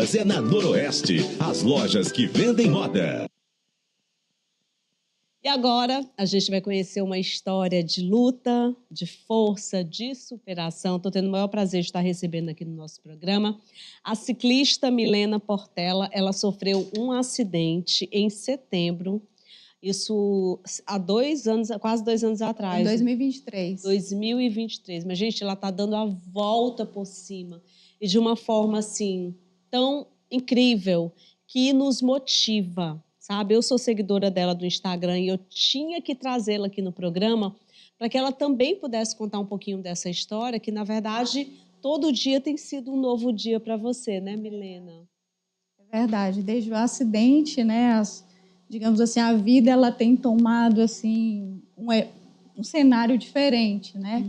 É na Noroeste, as lojas que vendem moda. E agora a gente vai conhecer uma história de luta, de força, de superação. Estou tendo o maior prazer de estar recebendo aqui no nosso programa a ciclista Milena Portela. Ela sofreu um acidente em setembro, isso há 2 anos, quase 2 anos atrás. Em 2023. 2023. Mas, gente, ela está dando a volta por cima. E de uma forma, assim, tão incrível, que nos motiva, sabe? Eu sou seguidora dela do Instagram e eu tinha que trazê-la aqui no programa para que ela também pudesse contar um pouquinho dessa história, que, na verdade, todo dia tem sido um novo dia para você, né, Milena? É verdade. Desde o acidente, né, digamos assim, a vida ela tem tomado assim um cenário diferente, né?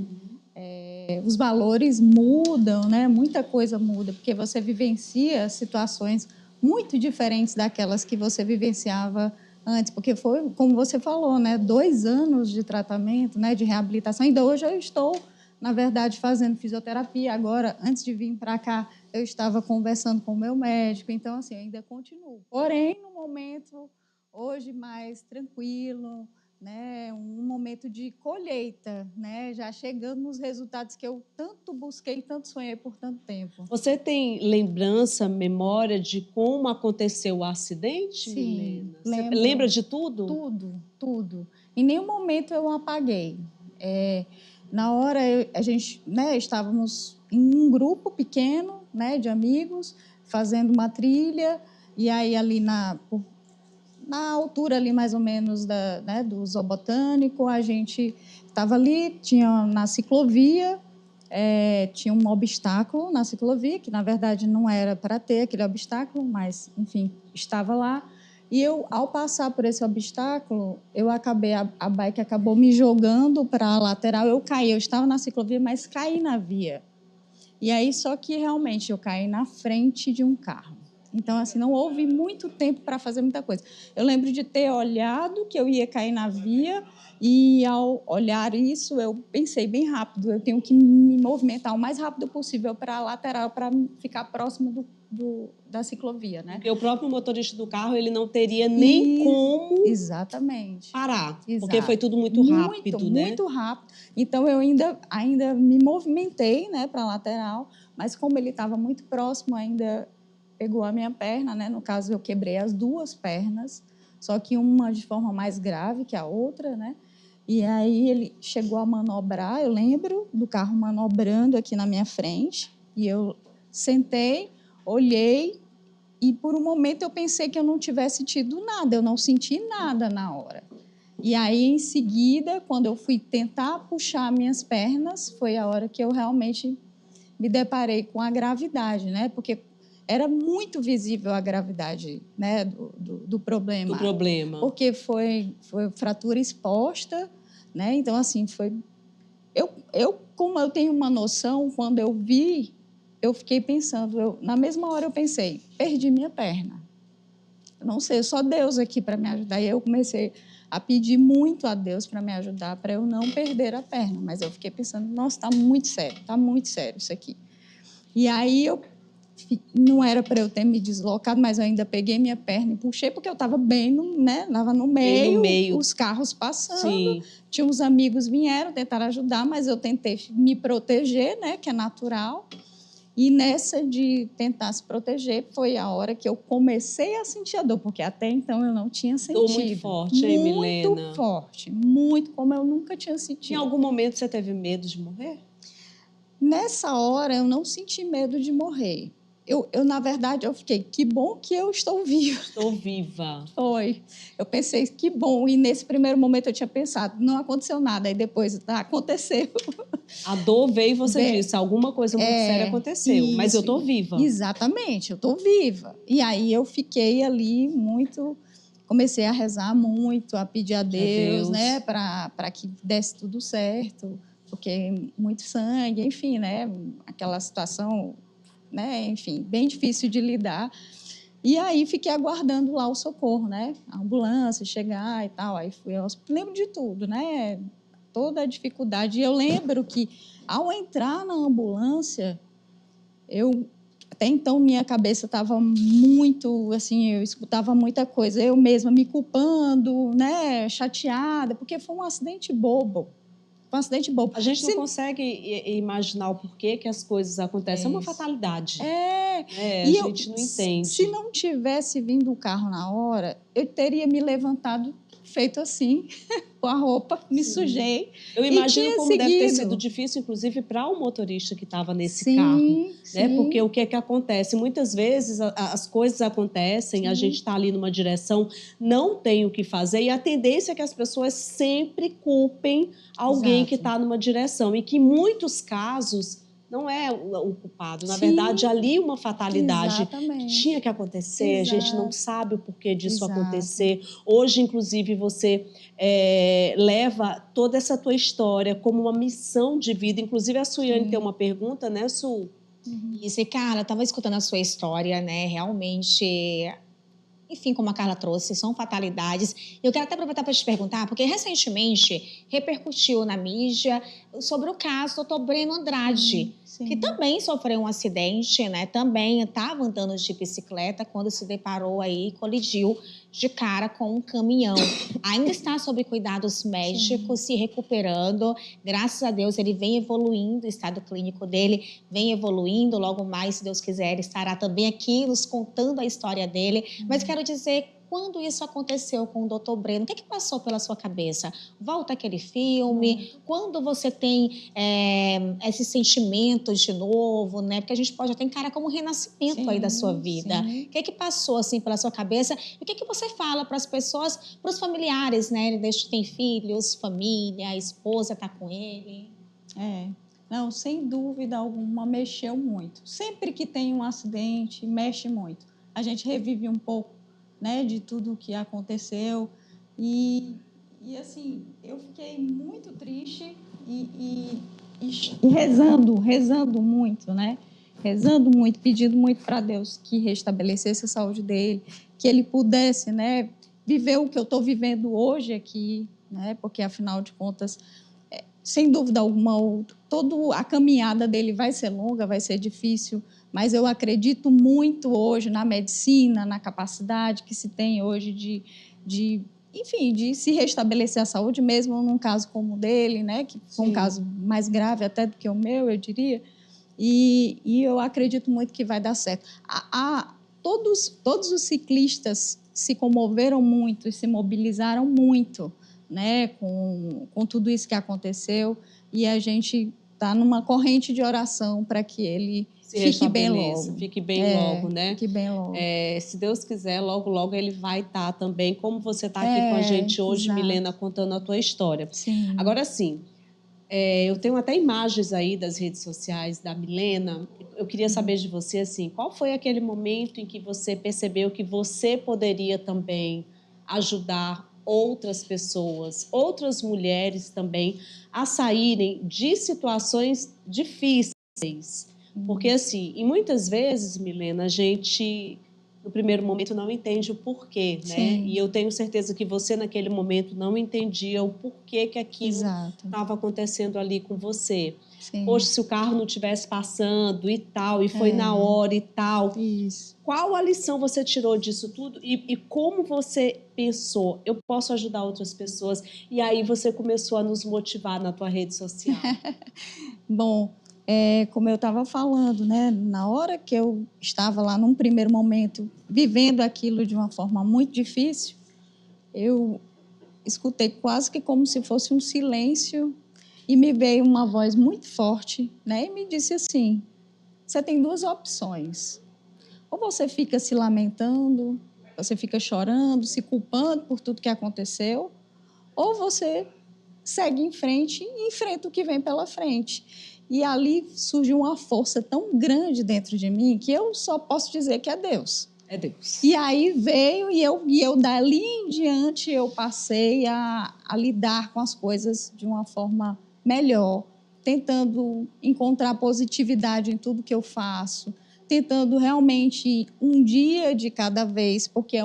Os valores mudam, né? Muita coisa muda, porque você vivencia situações muito diferentes daquelas que você vivenciava antes, porque foi, como você falou, né, 2 anos de tratamento, né, de reabilitação. Ainda hoje eu estou, na verdade, fazendo fisioterapia. Agora, antes de vir para cá, eu estava conversando com o meu médico. Então, assim, ainda continuo. Porém, no momento, hoje, mais tranquilo, né, um momento de colheita, né, já chegando nos resultados que eu tanto busquei, tanto sonhei por tanto tempo. Você tem lembrança, memória de como aconteceu o acidente, Sim, Milena? lembro. Você lembra de tudo? Tudo, tudo. Em nenhum momento eu apaguei. Na hora, a gente, né, estávamos em um grupo pequeno, né, de amigos, fazendo uma trilha, e aí ali na altura ali mais ou menos né, do Zoobotânico, a gente estava ali, tinha na ciclovia, tinha um obstáculo na ciclovia, que na verdade não era para ter aquele obstáculo, mas enfim, estava lá. E eu, ao passar por esse obstáculo, a bike acabou me jogando para a lateral, eu caí, eu estava na ciclovia, mas caí na via. E aí, só que realmente eu caí na frente de um carro. Então, assim, não houve muito tempo para fazer muita coisa. Eu lembro de ter olhado que eu ia cair na via e, ao olhar isso, eu pensei bem rápido, eu tenho que me movimentar o mais rápido possível para a lateral, para ficar próximo da ciclovia, né? Porque o próprio motorista do carro, ele não teria nem como exatamente parar, Exato. Porque foi tudo muito rápido, né? Muito rápido. Então, eu ainda me movimentei, né, para a lateral, mas como ele estava muito próximo, ainda pegou a minha perna, né? No caso, eu quebrei as 2 pernas, só que uma de forma mais grave que a outra, né? E aí ele chegou a manobrar, eu lembro do carro manobrando aqui na minha frente, e eu sentei, olhei, e por um momento eu pensei que eu não tivesse tido nada, eu não senti nada na hora. E aí, em seguida, quando eu fui tentar puxar minhas pernas, foi a hora que eu realmente me deparei com a gravidade, né? Porque era muito visível a gravidade, né, do problema. Do problema. Porque foi fratura exposta, né? Então, assim, foi... como eu tenho uma noção, quando eu vi, eu fiquei pensando, na mesma hora eu pensei, perdi minha perna. Eu não sei, só Deus aqui para me ajudar. E eu comecei a pedir muito a Deus para me ajudar, para eu não perder a perna. Mas eu fiquei pensando, nossa, está muito sério isso aqui. E aí não era para eu ter me deslocado, mas eu ainda peguei minha perna e puxei, porque eu estava bem né? Estava no meio, os carros passando. Sim. Tinha uns amigos vieram tentar ajudar, mas eu tentei me proteger, né? Que é natural. E nessa de tentar se proteger, foi a hora que eu comecei a sentir a dor, porque até então eu não tinha sentido. Dor muito forte, hein, Milena? Muito forte, muito, como eu nunca tinha sentido. Em algum momento você teve medo de morrer? Nessa hora, eu não senti medo de morrer. Na verdade, eu fiquei, que bom que eu estou viva. Estou viva. Foi. Eu pensei, que bom. E nesse primeiro momento eu tinha pensado, não aconteceu nada. Aí depois, aconteceu. A dor veio e você disse, alguma coisa muito séria aconteceu, isso, mas eu estou viva. Exatamente, eu estou viva. E aí eu fiquei ali muito... Comecei a rezar muito, a pedir a Deus, né, para que desse tudo certo, porque muito sangue, enfim, né, aquela situação... Né? Enfim, bem difícil de lidar. E aí fiquei aguardando lá o socorro, né? A ambulância chegar e tal. Aí fui lembro de tudo, né? Toda a dificuldade. E eu lembro que, ao entrar na ambulância, até então minha cabeça estava muito, assim, eu escutava muita coisa, eu mesma me culpando, né, chateada, porque foi um acidente bobo. Foi um acidente bobo. A gente não consegue imaginar o porquê que as coisas acontecem. É uma fatalidade. A gente não entende. Se não tivesse vindo o carro na hora, eu teria me levantado feito assim, com a roupa, me sujei. Eu imagino como deve ter sido difícil, inclusive, para o motorista que estava nesse carro. Né? Porque o que é que acontece? Muitas vezes as coisas acontecem, a gente está ali numa direção, não tem o que fazer, e a tendência é que as pessoas sempre culpem alguém que está numa direção. E que em muitos casos não é o culpado. Na verdade, ali uma fatalidade que tinha que acontecer, a gente não sabe o porquê disso acontecer. Hoje, inclusive, você leva toda essa tua história como uma missão de vida. Inclusive, a Suiane tem uma pergunta, né, Su? Isso, e Carla, estava escutando a sua história, né? Realmente, enfim, como a Carla trouxe, são fatalidades. Eu quero até aproveitar para te perguntar, porque recentemente repercutiu na mídia sobre o caso do Dr. Breno Andrade, que também sofreu um acidente, né? Também estava andando de bicicleta quando se deparou aí, colidiu de cara com um caminhão. Ainda está sob cuidados médicos, se recuperando. Graças a Deus, ele vem evoluindo, o estado clínico dele vem evoluindo. Logo mais, se Deus quiser, ele estará também aqui nos contando a história dele. Mas quero dizer, quando isso aconteceu com o Dr. Breno, o que passou pela sua cabeça? Volta aquele filme? Quando você tem esses sentimentos de novo, né? Porque a gente pode até encarar como um renascimento aí da sua vida. O que passou assim pela sua cabeça? E o que você fala para as pessoas, para os familiares, né? Ele tem filhos, família, a esposa está com ele. Não, sem dúvida alguma, mexeu muito. Sempre que tem um acidente, mexe muito. A gente revive um pouco, né, de tudo o que aconteceu e assim, eu fiquei muito triste e rezando muito, né, rezando muito, pedindo muito para Deus que restabelecesse a saúde dele, que ele pudesse, né, viver o que eu estou vivendo hoje aqui, né, porque afinal de contas, sem dúvida alguma, toda a caminhada dele vai ser longa, vai ser difícil, mas eu acredito muito hoje na medicina, na capacidade que se tem hoje enfim, de se restabelecer a saúde, mesmo num caso como o dele, né, que foi um caso mais grave até do que o meu, eu diria, e eu acredito muito que vai dar certo. Todos os ciclistas se comoveram muito e se mobilizaram muito, né, com tudo isso que aconteceu, e a gente está numa corrente de oração para que ele fique bem logo. Fique bem logo, né? Fique bem logo. Se Deus quiser, logo, logo ele vai estar também, como você está aqui com a gente hoje, Milena, contando a tua história. Sim. Agora, sim, eu tenho até imagens aí das redes sociais da Milena. Eu queria saber de você, assim, qual foi aquele momento em que você percebeu que você poderia também ajudar outras pessoas, outras mulheres também, a saírem de situações difíceis? Porque, assim, e muitas vezes, Milena, a gente, no primeiro momento, não entende o porquê, né? Sim. E eu tenho certeza que você, naquele momento, não entendia o porquê que aquilo estava acontecendo ali com você. Sim. Poxa, se o carro não estivesse passando e tal, e foi na hora e tal. Isso. Qual a lição você tirou disso tudo? E como você pensou, eu posso ajudar outras pessoas? E aí você começou a nos motivar na tua rede social. Bom, como eu estava falando, né, na hora que eu estava lá, num primeiro momento, vivendo aquilo de uma forma muito difícil, eu escutei quase que como se fosse um silêncio e me veio uma voz muito forte, né, e me disse assim: você tem duas opções. Ou você fica se lamentando, você fica chorando, se culpando por tudo que aconteceu, ou você segue em frente e enfrenta o que vem pela frente. E ali surgiu uma força tão grande dentro de mim que eu só posso dizer que é Deus. É Deus. E aí veio e eu dali em diante eu passei a lidar com as coisas de uma forma melhor, tentando encontrar positividade em tudo que eu faço, tentando realmente um dia de cada vez, porque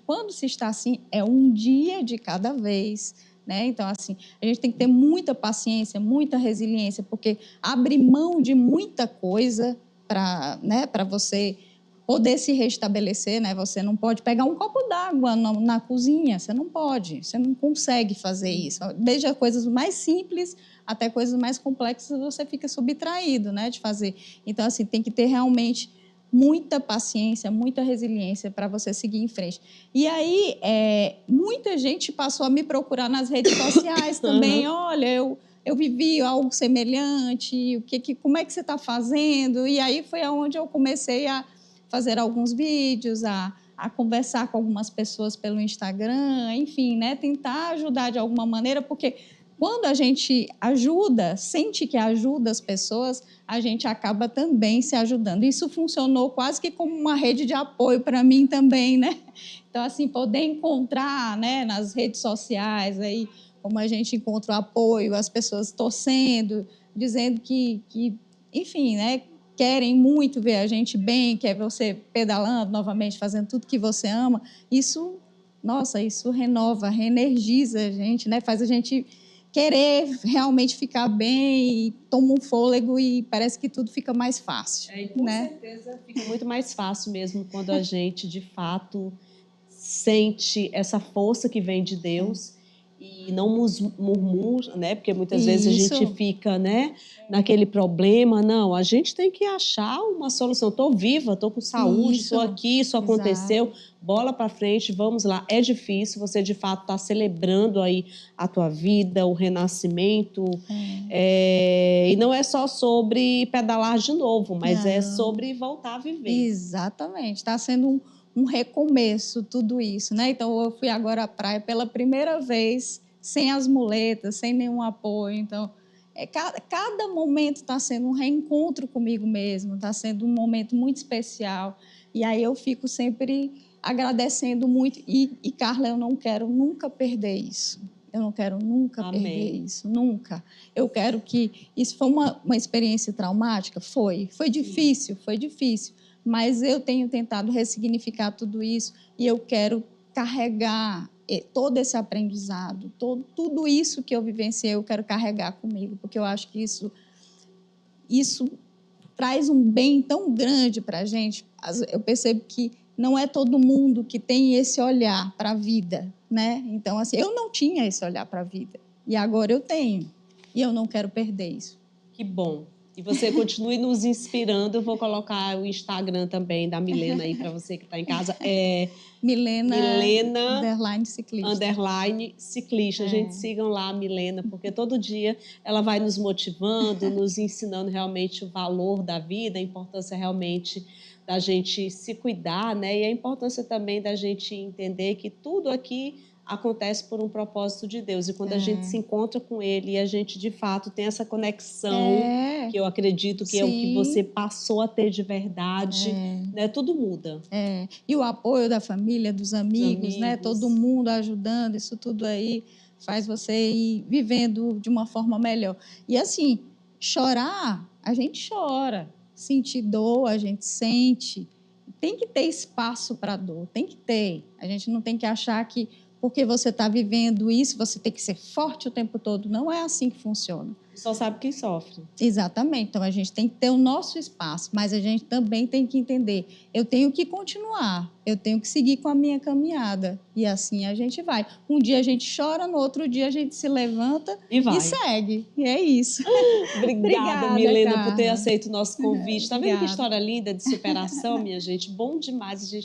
quando se está assim, é um dia de cada vez, né? Então, assim, a gente tem que ter muita paciência, muita resiliência, porque abrir mão de muita coisa né, para você poder se restabelecer, né? Você não pode pegar um copo d'água na cozinha, você não pode, você não consegue fazer isso. Desde as coisas mais simples até coisas mais complexas, você fica subtraído, né, de fazer. Então, assim, tem que ter realmente muita paciência, muita resiliência para você seguir em frente. E aí, muita gente passou a me procurar nas redes sociais também. Olha, eu vivi algo semelhante, como é que você está fazendo? E aí foi onde eu comecei a fazer alguns vídeos, a conversar com algumas pessoas pelo Instagram, enfim, né, tentar ajudar de alguma maneira, porque quando a gente ajuda, sente que ajuda as pessoas, a gente acaba também se ajudando. Isso funcionou quase que como uma rede de apoio para mim também, né? Então, assim, poder encontrar, né, nas redes sociais, aí, como a gente encontra o apoio, as pessoas torcendo, dizendo que enfim, né, querem muito ver a gente bem, quer você pedalando novamente, fazendo tudo que você ama. Isso, nossa, isso renova, reenergiza a gente, né? Faz a gente querer realmente ficar bem, e toma um fôlego e parece que tudo fica mais fácil. E com certeza fica muito mais fácil mesmo quando a gente, de fato, sente essa força que vem de Deus e não murmura, né? Porque muitas vezes a gente fica, né, naquele problema. Não, a gente tem que achar uma solução. Estou viva, estou com saúde, estou aqui, isso aconteceu. Bola para frente, vamos lá. É difícil, você de fato está celebrando aí a tua vida, o renascimento. E não é só sobre pedalar de novo, mas é sobre voltar a viver. Exatamente, está sendo um recomeço, tudo isso, né? Então, eu fui agora à praia pela primeira vez, sem as muletas, sem nenhum apoio. Então, cada momento está sendo um reencontro comigo mesmo, está sendo um momento muito especial. E aí eu fico sempre agradecendo muito. E Carla, eu não quero nunca perder isso. Eu não quero nunca perder isso, nunca. Eu quero que... Isso foi uma experiência traumática? Foi difícil, mas eu tenho tentado ressignificar tudo isso e eu quero carregar todo esse aprendizado, tudo isso que eu vivenciei, eu quero carregar comigo, porque eu acho que isso traz um bem tão grande para a gente. Eu percebo que não é todo mundo que tem esse olhar para a vida, né? Então, assim, eu não tinha esse olhar para a vida e agora eu tenho e eu não quero perder isso. Que bom. E você continue nos inspirando. Eu vou colocar o Instagram também da Milena aí para você que está em casa. Milena _ciclista. Gente, sigam lá a Milena, porque todo dia ela vai nos motivando, nos ensinando realmente o valor da vida, a importância realmente da gente se cuidar, né? E a importância também da gente entender que tudo aqui acontece por um propósito de Deus. E quando a gente se encontra com Ele e a gente, de fato, tem essa conexão, que eu acredito que é o que você passou a ter de verdade, né? Tudo muda. E o apoio da família, dos amigos, né? Todo mundo ajudando, isso tudo aí faz você ir vivendo de uma forma melhor. E, assim, chorar, a gente chora. Sentir dor, a gente sente. Tem que ter espaço para dor, tem que ter. A gente não tem que achar que porque você está vivendo isso, você tem que ser forte o tempo todo. Não é assim que funciona. Só sabe quem sofre. Exatamente. Então, a gente tem que ter o nosso espaço, mas a gente também tem que entender. Eu tenho que continuar, eu tenho que seguir com a minha caminhada. E assim a gente vai. Um dia a gente chora, no outro dia a gente se levanta e segue. E é isso. Obrigada, Milena, Carla, por ter aceito o nosso convite. Tá vendo que história linda de superação, minha gente? Bom demais a gente